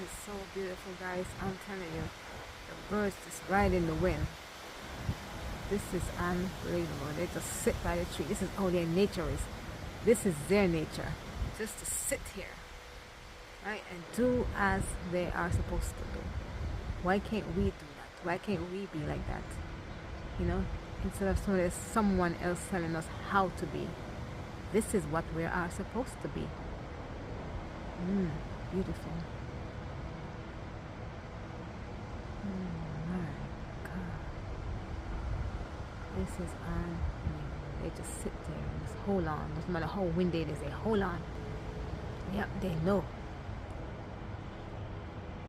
is so beautiful, guys. I'm telling you, the birds just riding the wind. This is unbelievable. They just sit by the tree. This is how their nature is. This is their nature. Just to sit here, right, and do as they are supposed to do. Why can't we do that? Why can't we be like that? You know, instead of someone else telling us how to be. This is what we are supposed to be. Beautiful. My God. This is unbelievable. They just sit there and just hold on. Doesn't matter how windy it is, they hold on. Yep, they know.